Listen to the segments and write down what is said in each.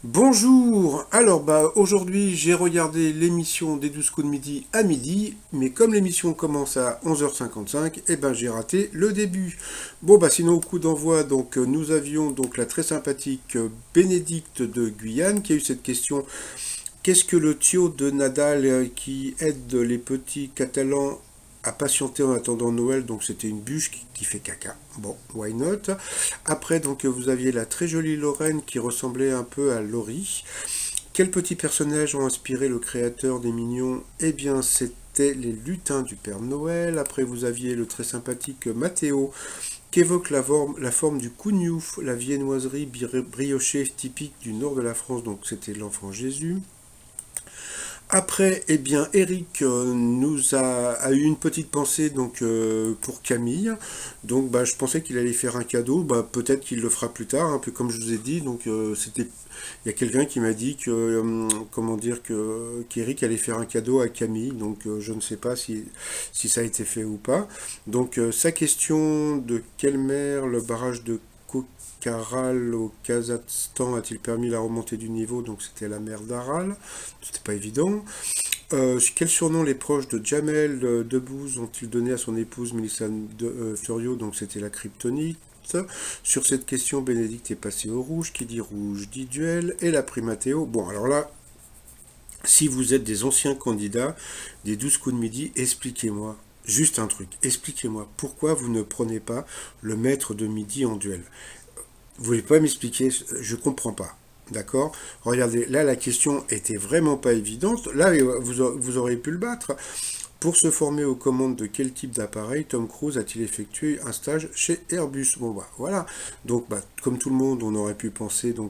Bonjour. Alors aujourd'hui j'ai regardé l'émission des 12 coups de midi à midi, mais comme l'émission commence à 11h55, j'ai raté le début. Sinon au coup d'envoi nous avions donc la très sympathique Bénédicte de Guyane qui a eu cette question: qu'est-ce que le tuyau de Nadal qui aide les petits Catalans à patienter en attendant Noël? Donc c'était une bûche qui fait caca. Bon, why not? Après, vous aviez la très jolie Lorraine qui ressemblait un peu à Laurie. Quels petits personnages ont inspiré le créateur des Mignons? Eh bien, c'était les lutins du Père Noël. Après, vous aviez le très sympathique Mathéo qui évoque la forme du cougnouf, la viennoiserie briochée typique du nord de la France. Donc, c'était l'enfant Jésus. Après, Eric a eu une petite pensée pour Camille. Je pensais qu'il allait faire un cadeau. Peut-être qu'il le fera plus tard, un peu comme je vous ai dit. Il y a quelqu'un qui m'a dit que, comment dire, qu'Eric allait faire un cadeau à Camille. Je ne sais pas si ça a été fait ou pas. Sa question: de quelle mer le barrage de Karal au Kazakhstan a-t-il permis la remontée du niveau? Donc c'était la mer d'Aral, c'était pas évident. Quel surnom les proches de Jamel Debbouze ont-ils donné à son épouse Mélissa Furio? Donc c'était la kryptonite. Sur cette question, Bénédicte est passé au rouge. Qui dit rouge dit duel. Et la primatéo. Bon, alors là, si vous êtes des anciens candidats des 12 coups de midi, expliquez-moi. Juste un truc, expliquez-moi pourquoi vous ne prenez pas le maître de midi en duel. Vous voulez pas m'expliquer? Je comprends pas. D'accord? Regardez, là la question était vraiment pas évidente. Là, vous auriez pu le battre. Pour se former aux commandes de quel type d'appareil Tom Cruise a-t-il effectué un stage chez Airbus? Voilà. Comme tout le monde, on aurait pu penser à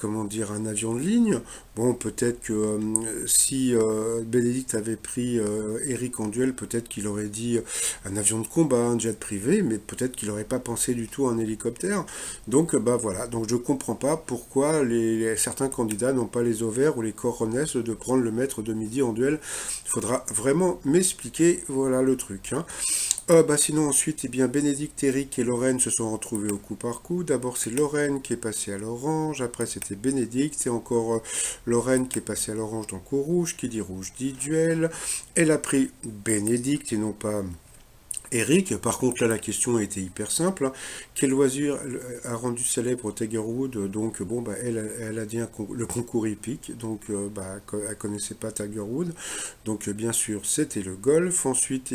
un avion de ligne. Bon, peut-être que si Bénédicte avait pris Eric en duel, peut-être qu'il aurait dit un avion de combat, un jet privé, mais peut-être qu'il n'aurait pas pensé du tout à un hélicoptère. Voilà. Donc je comprends pas pourquoi certains candidats n'ont pas les ovaires ou les coronets de prendre le maître de midi en duel. Il faudra vraiment m'expliquer, voilà le truc. Sinon ensuite, Bénédicte, Eric et Lorraine se sont retrouvés au coup par coup. D'abord c'est Lorraine qui est passée à l'orange, après c'était Bénédicte, c'est encore Lorraine qui est passée à l'orange, donc au rouge. Qui dit rouge dit duel. Elle a pris Bénédicte et non pas Eric. Par contre, là, la question était hyper simple. Quel loisir a rendu célèbre Tiger Woods? Elle a dit le concours hippique. Elle connaissait pas Tiger Woods. Bien sûr, c'était le golf. Ensuite,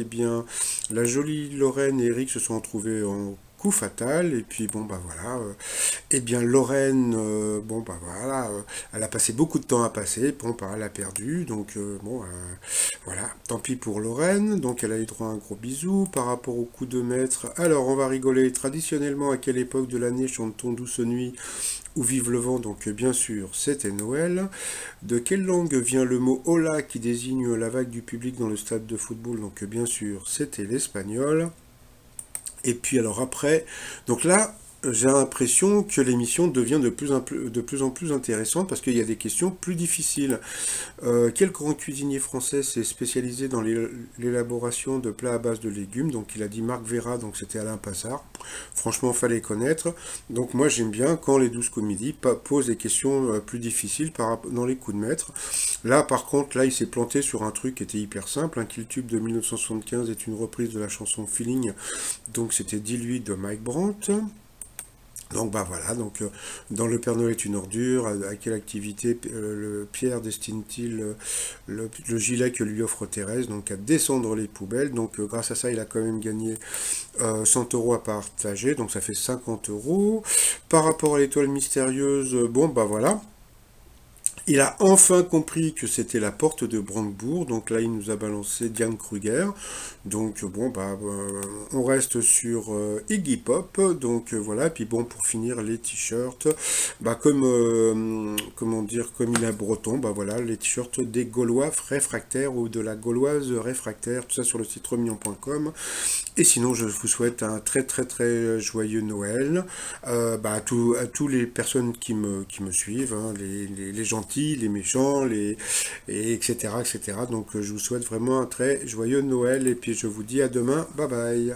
la jolie Lorraine et Eric se sont retrouvés en coup fatal. Et puis, voilà. Lorraine, elle a passé beaucoup de temps à passer. Elle a perdu. Voilà. Tant pis pour Lorraine. Donc, elle a eu droit à un gros bisou. Par rapport au coup de maître, alors on va rigoler. Traditionnellement, à quelle époque de l'année chante-t-on Douce Nuit ou Vive le vent? Bien sûr, c'était Noël. De quelle langue vient le mot hola qui désigne la vague du public dans le stade de football? Bien sûr, c'était l'espagnol. Et puis alors après, là, j'ai l'impression que l'émission devient de plus en plus intéressante parce qu'il y a des questions plus difficiles. Quel grand cuisinier français s'est spécialisé dans l'élaboration de plats à base de légumes? Donc il a dit Marc Vera, donc c'était Alain Passard. Franchement, fallait connaître. Donc moi j'aime bien quand les 12 coups de midi posent des questions plus difficiles dans les coups de maître. Là par contre, là il s'est planté sur un truc qui était hyper simple. Un Kill Tube de 1975 est une reprise de la chanson Feeling. Donc c'était Dis-lui de Mike Brandt. Dans Le Père Noël est une ordure, à quelle activité le Pierre destine-t-il le gilet que lui offre Thérèse? Donc à descendre les poubelles. Grâce à ça, il a quand même gagné 100 euros à partager, donc ça fait 50 euros. Par rapport à l'étoile mystérieuse, voilà. Il a enfin compris que c'était la porte de Brandebourg, donc là il nous a balancé Diane Kruger. On reste sur Iggy Pop, voilà. Puis pour finir les t-shirts, comme il est breton, voilà, les t-shirts des Gaulois réfractaires ou de la Gauloise réfractaire, tout ça sur le site remignon.com. Et sinon, je vous souhaite un très très très joyeux Noël à tous les personnes qui me suivent, hein, les gentils, les méchants, etc., etc. Je vous souhaite vraiment un très joyeux Noël et puis je vous dis à demain. Bye bye.